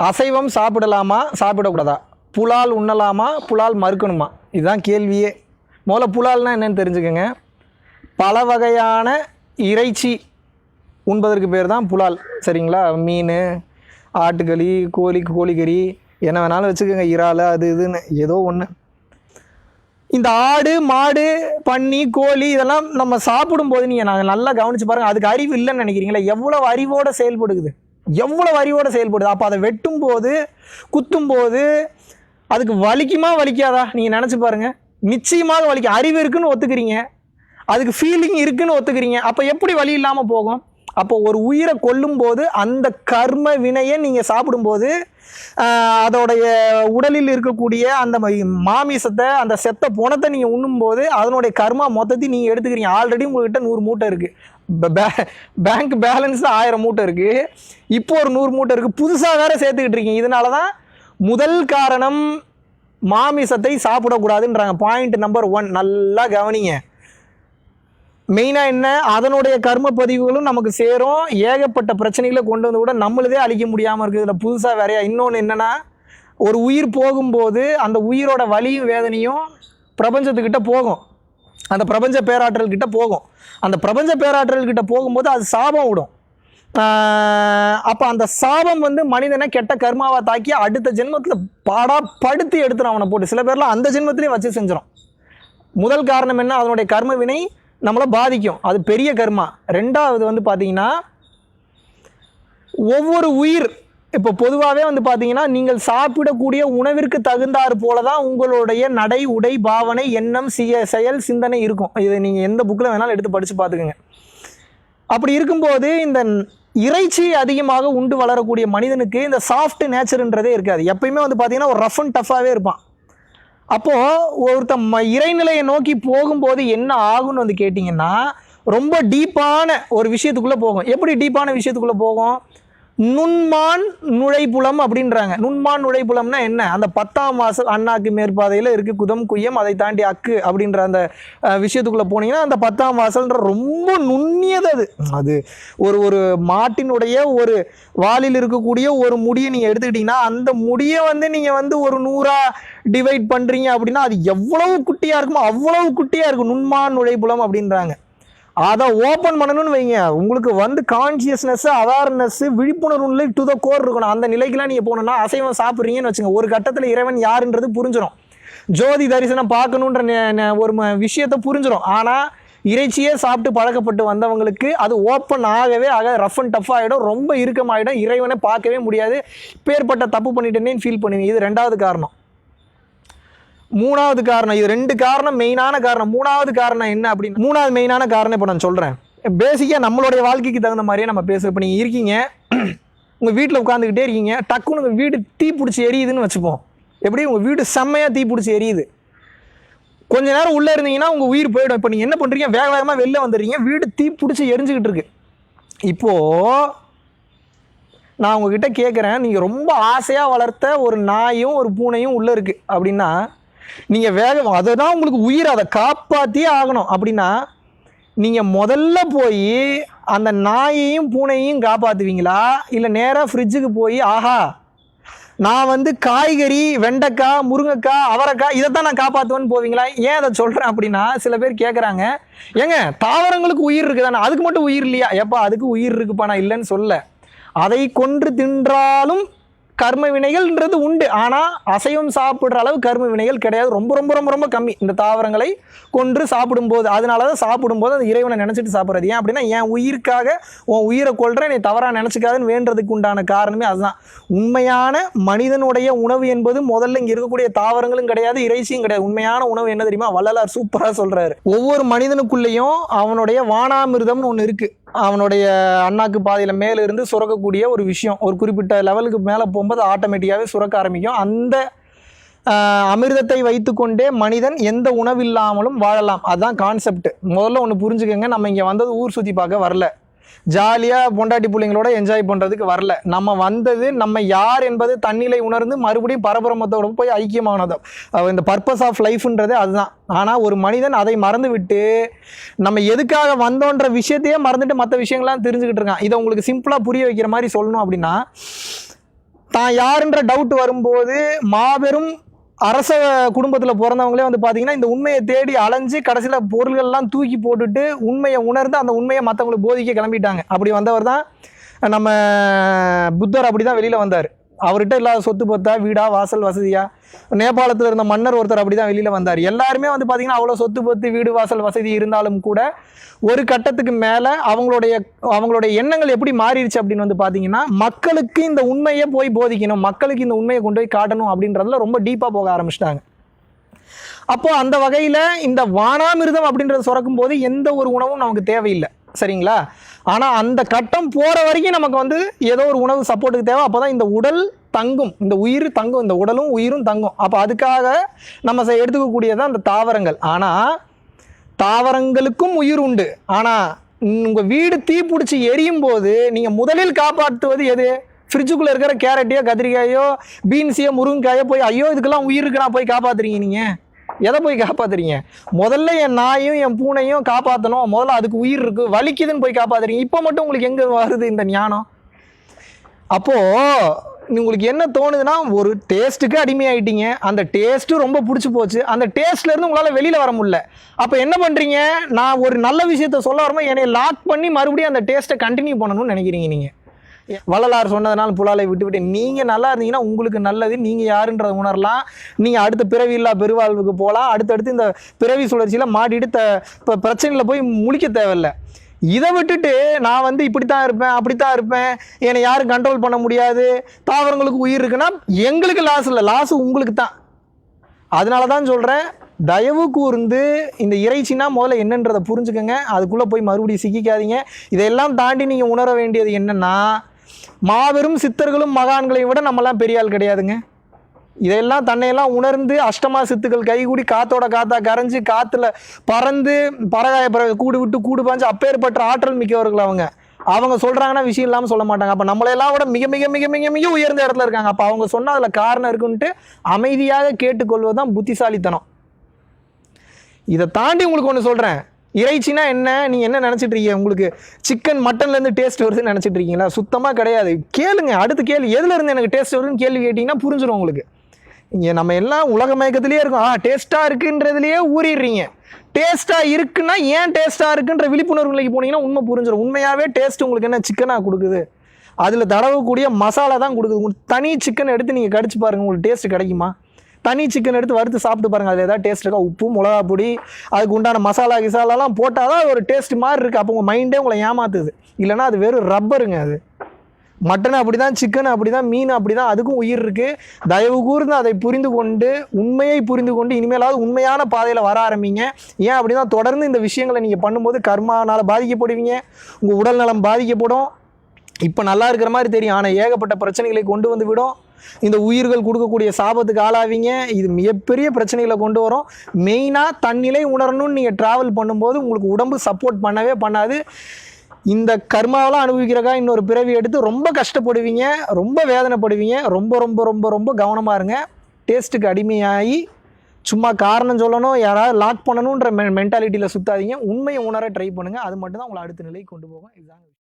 அசைவம் சாப்பிடலாமா சாப்பிடக்கூடாதா, புலால் உண்ணலாமா புலால் மறுக்கணுமா, இதுதான் கேள்வியே. முதல்ல புலால்னால் என்னென்னு தெரிஞ்சுக்கோங்க. பல வகையான இறைச்சி உண்பதற்கு பேர் தான் புலால், சரிங்களா? மீன், ஆட்டுக்கறி, கோழிக்கறி என்ன வேணாலும் வச்சுக்கோங்க, இறால் அது இதுன்னு ஏதோ ஒன்று. இந்த ஆடு, மாடு, பன்னி, கோழி இதெல்லாம் நம்ம சாப்பிடும்போது நீங்கள் நல்லா கவனித்து பாருங்கள், அதுக்கு அறிவு இல்லைன்னு நினைக்கிறீங்களா? எவ்வளோ அறிவோடு செயல்படுது, எவ்வளோ அறிவோடு செயல்படுது. அப்போ அதை வெட்டும்போது, குத்தும்போது அதுக்கு வலிக்குமா வலிக்காதா நீங்கள் நினச்சி பாருங்கள். நிச்சயமாக வலிக்கும். அறிவு இருக்குன்னு ஒத்துக்கிறீங்க, அதுக்கு ஃபீலிங் இருக்குன்னு ஒத்துக்கிறீங்க, அப்போ எப்படி வலி இல்லாமல் போகும்? அப்போ ஒரு உயிரை கொல்லும்போது அந்த கர்ம வினையை நீங்கள் சாப்பிடும்போது அதோடைய உடலில் இருக்கக்கூடிய அந்த மாமிசத்தை, அந்த செத்த புணத்தை நீங்கள் உண்ணும்போது அதனுடைய கர்மா மொத்தத்தையும் நீங்கள் எடுத்துக்கிறீங்க. ஆல்ரெடி உங்கள்கிட்ட 100 மூட்டை இருக்குது, பேங்க் பேலன்ஸ் 1000 மூட்டை இருக்குது, இப்போ ஒரு 100 மூட்டை இருக்குது, புதுசாக வேறு சேர்த்துக்கிட்டு இருக்கீங்க. இதனால தான் முதல் காரணம் மாமிசத்தை சாப்பிடக்கூடாதுன்றாங்க. பாயிண்ட் நம்பர் 1 நல்லா கவனிங்க. மெயினாக என்ன, அதனுடைய கர்ம பதிவுகளும் நமக்கு சேரும், ஏகப்பட்ட பிரச்சனைகளை கொண்டு வந்து கூட நம்மளதே அழிக்க முடியாமல் இருக்குது. இதில் புதுசாக வேறையா இன்னொன்று என்னென்னா, ஒரு உயிர் போகும்போது அந்த உயிரோட வலியும் வேதனையும் பிரபஞ்சத்துக்கிட்ட போகும், அந்த பிரபஞ்ச பேராற்றல்கிட்ட போகும். அந்த பிரபஞ்ச பேராற்றல்கிட்ட போகும்போது அது சாபம் விடும். அப்போ அந்த சாபம் வந்து மனிதனை கெட்ட கர்மாவை தாக்கி அடுத்த ஜென்மத்தில் படுத்தி எடுத்துரும் அவனை போட்டு. சில பேர்லாம் அந்த ஜென்மத்திலே வச்சு செஞ்சிடும். முதல் காரணம் என்ன, அதனுடைய கர்ம வினை நம்மளை பாதிக்கும், அது பெரிய கர்மா. ரெண்டாவது வந்து பார்த்தீங்கன்னா, ஒவ்வொரு உயிர் இப்போ பொதுவாகவே வந்து பார்த்தீங்கன்னா, நீங்கள் சாப்பிடக்கூடிய உணவிற்கு தகுந்தாறு போல தான் உங்களுடைய நடை, உடை, பாவனை, எண்ணம், செயல், சிந்தனை இருக்கும். இதை நீங்கள் எந்த புக்கில் வேணாலும் எடுத்து படித்து பார்த்துக்குங்க. அப்படி இருக்கும்போது இந்த இறைச்சி அதிகமாக உண்டு வளரக்கூடிய மனிதனுக்கு இந்த சாஃப்ட் நேச்சர்ன்றதே இருக்காது. எப்பயுமே வந்து பார்த்தீங்கன்னா ஒரு ரஃப் அண்ட் டஃப்பாகவே இருப்பான். அப்போது ஒருத்தன் இறைநிலையை நோக்கி போகும்போது என்ன ஆகும்னு வந்து கேட்டிங்கன்னா, ரொம்ப டீப்பான ஒரு விஷயத்துக்குள்ளே போகும். எப்படி டீப்பான விஷயத்துக்குள்ளே போகும்? நுண்மான் நுழைப்புலம் அப்படின்றாங்க. நுண்மான் நுழைப்புலம்னா என்ன? அந்த 10ஆம் வாசல் அண்ணாக்கு மேற்பாதையில் இருக்குது குதம் குய்யம், அதை தாண்டி அக்கு அப்படின்ற அந்த விஷயத்துக்குள்ளே போனீங்கன்னா அந்த 10ஆம் வாசல்ன்ற ரொம்ப நுண்ணியது. அது ஒரு ஒரு மாட்டினுடைய ஒரு வாலில் இருக்கக்கூடிய ஒரு முடியை நீங்கள் எடுத்துக்கிட்டிங்கன்னா, அந்த முடியை வந்து நீங்கள் வந்து ஒரு 100ஆ டிவைட் பண்ணுறீங்க அப்படின்னா அது எவ்வளவு குட்டியாக இருக்குமோ அவ்வளவு குட்டியாக இருக்கும். நுண்மான் நுழைப்புலம் அப்படின்றாங்க. அதை ஓப்பன் பண்ணணும்னு வைங்க, உங்களுக்கு வந்து கான்சியஸ்னஸ், அவேர்னஸ், விழிப்புணர்வு நிலை டு த கோர் இருக்கணும். அந்த நிலைக்கெல்லாம் நீங்கள் போகணுன்னா அசைவம் சாப்பிட்றீங்கன்னு வச்சுங்க, ஒரு கட்டத்தில் இறைவன் யாருன்றது புரிஞ்சிடும். ஜோதி தரிசனம் பார்க்கணுன்ற ஒரு விஷயத்தை புரிஞ்சிடும். ஆனால் இறைச்சியே சாப்பிட்டு பழக்கப்பட்டு வந்தவங்களுக்கு அது ஓப்பன் ஆகவே ரஃப் அண்ட் டஃப் ஆகிடும், ரொம்ப இறுக்கமாகிடும், இறைவனை பார்க்கவே முடியாது, பேர்பட்ட தப்பு பண்ணிட்டேன்னு ஃபீல் பண்ணுவீங்க. இது ரெண்டாவது காரணம். மூணாவது காரணம், இது 2 காரணம் மெயினான காரணம். மூணாவது காரணம் என்ன அப்படின்னு, மூணாவது மெயினான காரணம் இப்போ நான் சொல்கிறேன். பேசிக்காக நம்மளுடைய வாழ்க்கைக்கு தகுந்த மாதிரியே நம்ம பேசுகிறோம். இப்போ நீங்கள் இருக்கீங்க, உங்கள் வீட்டில் உட்காந்துக்கிட்டே இருக்கீங்க, டக்குன்னு உங்கள் வீடு தீ பிடிச்சி எரியுதுன்னு வச்சுப்போம். எப்படி உங்கள் வீடு செம்மையாக தீ பிடிச்சி எரியுது, கொஞ்ச நேரம் உள்ளே இருந்தீங்கன்னா உங்கள் உயிர் போயிடும். இப்போ நீங்கள் என்ன பண்ணுறீங்க, வேக வேகமாக வெளில வந்துடுறீங்க, வீடு தீ பிடிச்சி எரிஞ்சுக்கிட்டு இருக்கு. இப்போது நான் உங்ககிட்ட கேட்குறேன், நீங்கள் ரொம்ப ஆசையாக வளர்த்த ஒரு நாயும் ஒரு பூனையும் உள்ளே இருக்குது அப்படின்னா, நீங்கள் வேகம் அதை தான் உங்களுக்கு உயிர், அதை காப்பாற்றியே ஆகணும் அப்படின்னா, நீங்கள் முதல்ல போய் அந்த நாயையும் பூனையையும் காப்பாற்றுவீங்களா, இல்லை நேராக ஃப்ரிட்ஜுக்கு போய் ஆஹா நான் வந்து காய்கறி, வெண்டைக்காய், முருங்கைக்காய், அவரைக்காய் இதைத்தான் நான் காப்பாற்றுவேன்னு போவீங்களா? ஏன் அதை சொல்கிறேன் அப்படின்னா, சில பேர் கேட்குறாங்க, ஏங்க தாவரங்களுக்கு உயிர் இருக்குதானே, அதுக்கு மட்டும் உயிர் இல்லையா? எப்போ அதுக்கு உயிர் இருக்குப்பா, நான் இல்லைன்னு சொல்ல. அதை கொன்று தின்றாலும் கர்ம வினைகள்ன்றது உண்டு. ஆனால் அசைவம் சாப்பிட்ற அளவு கர்ம வினைகள் கிடையாது, ரொம்ப ரொம்ப ரொம்ப ரொம்ப கம்மி இந்த தாவரங்களை கொன்று சாப்பிடும்போது. அதனால தான் சாப்பிடும்போது அந்த இறைவனை நினச்சிட்டு சாப்பிட்றது. ஏன் அப்படின்னா, என் உயிருக்காக உன் உயிரை கொள்கிறேன், நீ தவறாக நினச்சிக்காதுன்னு வேண்டதுக்கு உண்டான காரணமே அதுதான். உண்மையான மனிதனுடைய உணவு என்பது முதல்ல இங்கே இருக்கக்கூடிய தாவரங்களும் கிடையாது, இறைச்சியும் கிடையாது. உண்மையான உணவு என்ன தெரியுமா? வள்ளலார் சூப்பராக சொல்கிறாரு. ஒவ்வொரு மனிதனுக்குள்ளேயும் அவனுடைய வானாமிர்தம்னு ஒன்று இருக்குது. அவனுடைய அண்ணாக்கு பாதையில் மேலே இருந்து சுரக்கக்கூடிய ஒரு விஷயம், ஒரு குறிப்பிட்ட லெவலுக்கு மேலே போகும்போது ஆட்டோமேட்டிக்காகவே சுரக்க ஆரம்பிக்கும். அந்த அமிர்தத்தை வைத்துக்கொண்டே மனிதன் எந்த உணவில்லாமலும் வாழலாம். அதுதான் கான்செப்ட். முதல்ல ஒன்று புரிஞ்சுக்கோங்க, நம்ம இங்கே வந்தது ஊர் சுற்றி பார்க்க வரல, ஜாலியாக பொண்டாட்டி பிள்ளைங்களோட என்ஜாய் பண்ணுறதுக்கு வரல. நம்ம வந்தது நம்ம யார் என்பது தன்னிலை உணர்ந்து மறுபடியும் பரபிரமத்தோட போய் ஐக்கியமானது. இந்த பர்பஸ் ஆஃப் லைஃப்ன்றதே அதுதான். ஆனால் ஒரு மனிதன் அதை மறந்து விட்டு நம்ம எதுக்காக வந்தோன்ற விஷயத்தையே மறந்துட்டு மற்ற விஷயங்கள்லாம் தெரிஞ்சுக்கிட்டு இருக்கான். இதை உங்களுக்கு சிம்பிளாக புரிய வைக்கிற மாதிரி சொல்லணும் அப்படின்னா, தான் யாருன்ற டவுட் வரும்போது மாபெரும் அரச குடும்பத்தில் பிறந்தவங்களே வந்து பார்த்தீங்கன்னா இந்த உண்மையை தேடி அலைஞ்சு கடைசியில் பொருள்கள்லாம் தூக்கி போட்டுட்டு உண்மையை உணர்ந்து அந்த உண்மையை மற்றவங்களுக்கு போதிக்க கிளம்பிட்டாங்க. அப்படி வந்தவர் தான் நம்ம புத்தர். அப்படி தான் வெளியில் வந்தார். அவர்கிட்ட இல்லாத சொத்து பத்தா, வீடா, வாசல், வசதியா? நேபாளத்தில் இருந்த மன்னர் ஒருத்தர் அப்படி தான் வெளியில் வந்தார். எல்லாருமே வந்து பார்த்தீங்கன்னா அவ்வளோ சொத்து பத்து, வீடு, வாசல், வசதி இருந்தாலும் கூட ஒரு கட்டத்துக்கு மேலே அவங்களுடைய எண்ணங்கள் எப்படி மாறிடுச்சு அப்படின்னு வந்து பார்த்தீங்கன்னா, மக்களுக்கு இந்த உண்மையை போய் போதிக்கணும், மக்களுக்கு இந்த உண்மையை கொண்டு போய் காட்டணும் அப்படின்றதுல ரொம்ப டீப்பாக போக ஆரம்பிச்சிட்டாங்க. அப்போ அந்த வகையில் இந்த வானாமிர்தம் அப்படின்றத சுரக்கும் போது எந்த ஒரு உணவும் நமக்கு தேவையில்லை, சரிங்களா? ஆனால் அந்த கட்டம் போகிற வரைக்கும் நமக்கு வந்து ஏதோ ஒரு உணவு சப்போர்ட்டுக்கு தேவை. அப்போ தான் இந்த உடல் தங்கும், இந்த உயிர் தங்கும், இந்த உடலும் உயிரும் தங்கும். அப்போ அதுக்காக நம்ம எடுத்துக்கக்கூடியதான் அந்த தாவரங்கள். ஆனால் தாவரங்களுக்கும் உயிர் உண்டு. ஆனால் உங்கள் வீடு தீ பிடிச்சி எரியும் போது நீங்கள் முதலில் காப்பாற்றுவது எது? ஃப்ரிட்ஜுக்குள்ளே இருக்கிற கேரட்டையோ, கத்திரிக்காயோ, பீன்ஸையோ, முருங்கைக்காயோ போய் ஐயோ இதுக்கெல்லாம் உயிர் இருக்கு நான் போய் காப்பாற்றுறீங்க. நீங்கள் எதை போய் காப்பாற்றுறீங்க? முதல்ல என் நாயும் என் பூனையும் காப்பாற்றணும், முதல்ல அதுக்கு உயிர் இருக்குது, வலிக்குதுன்னு போய் காப்பாற்றுறீங்க. இப்போ மட்டும் உங்களுக்கு எங்கே வருது இந்த ஞானம்? அப்போது உங்களுக்கு என்ன தோணுதுன்னா, ஒரு டேஸ்ட்டுக்கு அடிமையாயிட்டீங்க, அந்த டேஸ்ட்டு ரொம்ப பிடிச்சி போச்சு, அந்த டேஸ்ட்லேருந்து உங்களால் வெளியில் வர முடியல. அப்போ என்ன பண்ணுறீங்க? நான் ஒரு நல்ல விஷயத்த சொல்ல வரும்போது என்னை லாக் பண்ணி மறுபடியும் அந்த டேஸ்ட்டை கண்டினியூ பண்ணணும்னு நினைக்கிறீங்க. நீங்கள் வள்ளலார் சொன்னதுனால புலாலை விட்டு நீங்கள் நல்லா இருந்தீங்கன்னா உங்களுக்கு நல்லது, நீங்கள் யாருன்றதை உணரலாம், நீங்கள் அடுத்த பிறவி இல்லா பெருவாழ்வுக்கு போகலாம், அடுத்தடுத்து இந்த பிறவி சுழற்சியில் மாட்டிட்டு இப்போ பிரச்சனையில் போய் முழிக்க தேவையில்லை. இதை விட்டுட்டு நான் வந்து இப்படித்தான் இருப்பேன், அப்படித்தான் இருப்பேன், என்னை யாரும் கண்ட்ரோல் பண்ண முடியாது, தாவரங்களுக்கு உயிர் இருக்குன்னா எங்களுக்கு லாஸ் இல்லை, லாஸ் உங்களுக்கு தான். அதனால தான் சொல்கிறேன், தயவு கூர்ந்து இந்த இறைச்சினா முதல்ல என்னன்றதை புரிஞ்சுக்கோங்க, அதுக்குள்ளே போய் மறுபடியும் சிக்கிக்காதீங்க. இதையெல்லாம் தாண்டி நீங்கள் உணர வேண்டியது என்னென்னா, மாபெரும் சித்தர்களும் மகான்களையும் விட நம்மலாம் பெரிய ஆள் கிடையாதுங்க. இதெல்லாம் தன்னையெல்லாம் உணர்ந்து அஷ்டமா சித்துக்கள் கைகூடி காத்தோட காத்தா கரைஞ்சி காற்றுல பறந்து பறகாய கூடு விட்டு கூடு பாஞ்சு அப்பேற்பட்ட ஆற்றல் மிக்கவர்கள் அவங்க சொல்கிறாங்கன்னா விஷயம் இல்லாமல் சொல்ல மாட்டாங்க. அப்போ நம்மளையெல்லாம் விட மிக மிக மிக மிக மிக உயர்ந்த இடத்துல இருக்காங்க. அப்போ அவங்க சொன்னால் அதில் காரணம் இருக்குன்ட்டு அமைதியாக கேட்டுக்கொள்வது தான் புத்திசாலித்தனம். இதை தாண்டி உங்களுக்கு ஒன்று சொல்கிறேன், இறைச்சினா என்ன? நீங்கள் என்ன நினச்சிட்டு இருக்கீங்க? உங்களுக்கு சிக்கன் மட்டன்லேருந்து டேஸ்ட் வருதுன்னு நினச்சிட்டு இருக்கீங்களா? சுத்தமாக கிடையாது. கேளுங்க, அடுத்து கேள்வி, எதுலேருந்து எனக்கு டேஸ்ட் வருதுன்னு கேள்வி கேட்டிங்கன்னா புரிஞ்சிடும் உங்களுக்கு. இங்கே நம்ம எல்லாம் உலக மயக்கத்திலே இருக்கும், டேஸ்ட்டாக இருக்குன்றதுலேயே ஊறிடுறீங்க. டேஸ்ட்டாக இருக்குன்னா ஏன் டேஸ்ட்டாக இருக்குன்ற விழிப்புணர்வு நிலைக்கு போனீங்கன்னா உண்மை புரிஞ்சிடும். உண்மையாகவே டேஸ்ட் உங்களுக்கு என்ன சிக்கனாக கொடுக்குது? அதில் தடவக்கூடிய மசாலா தான் கொடுக்குது. உங்களுக்கு தனி சிக்கன் எடுத்து நீங்கள் கடிச்சு பாருங்கள், உங்களுக்கு டேஸ்ட் கிடைக்குமா? தனி சிக்கன் எடுத்து வறுத்து சாப்பிட்டு பாருங்கள், அதில் ஏதாவது டேஸ்ட் இருக்கா? உப்பு, மிளகா பொடி, அதுக்கு உண்டான மசாலா கிசாலாலாம் போட்டால் தான் அது ஒரு டேஸ்ட் மாதிரி இருக்குது. அப்போ உங்கள் மைண்டே உங்களை ஏமாத்துது. இல்லைனா அது வெறும் ரப்பருங்க. அது மட்டன் அப்படி தான், சிக்கன் அப்படி தான், மீன் அப்படி தான், அதுக்கும் உயிர் இருக்குது. தயவு கூர்ந்து அதை புரிந்து கொண்டு, உண்மையை புரிந்து கொண்டு இனிமேலாவது உண்மையான பாதையில் வர ஆரம்பிங்க. ஏன் அப்படின்னா தொடர்ந்து இந்த விஷயங்களை நீங்கள் பண்ணும்போது கர்மானால் பாதிக்கப்படுவீங்க, உங்கள் உடல் நலம் பாதிக்கப்படும். இப்போ நல்லா இருக்கிற மாதிரி தெரியும், ஆனால் ஏகப்பட்ட பிரச்சனைகளை கொண்டு வந்து விடும். இந்த உயிர்கள் கொடுக்கக்கூடிய சாபத்துக்கு ஆளாவீங்க. இது மிகப்பெரிய பிரச்சனைகளை கொண்டு வரும். மெயினாக தன்னிலை உணரணும்னு நீங்கள் ட்ராவல் பண்ணும்போது உங்களுக்கு உடம்பு சப்போர்ட் பண்ணவே பண்ணாது. இந்த கர்மாவெல்லாம் அனுபவிக்கிறக்கா இன்னொரு பிறவி எடுத்து ரொம்ப கஷ்டப்படுவீங்க, ரொம்ப வேதனைப்படுவீங்க. ரொம்ப ரொம்ப ரொம்ப ரொம்ப கவனமாக இருங்க. டேஸ்ட்டுக்கு அடிமையாகி சும்மா காரணம் சொல்லணும், யாராவது லாக் பண்ணணுன்ற மென்டாலிட்டியில் சுற்றாதீங்க. உண்மையை உணர ட்ரை பண்ணுங்கள். அது மட்டும்தான் உங்களை அடுத்த நிலைக்கு கொண்டு போகும். இதுதான்.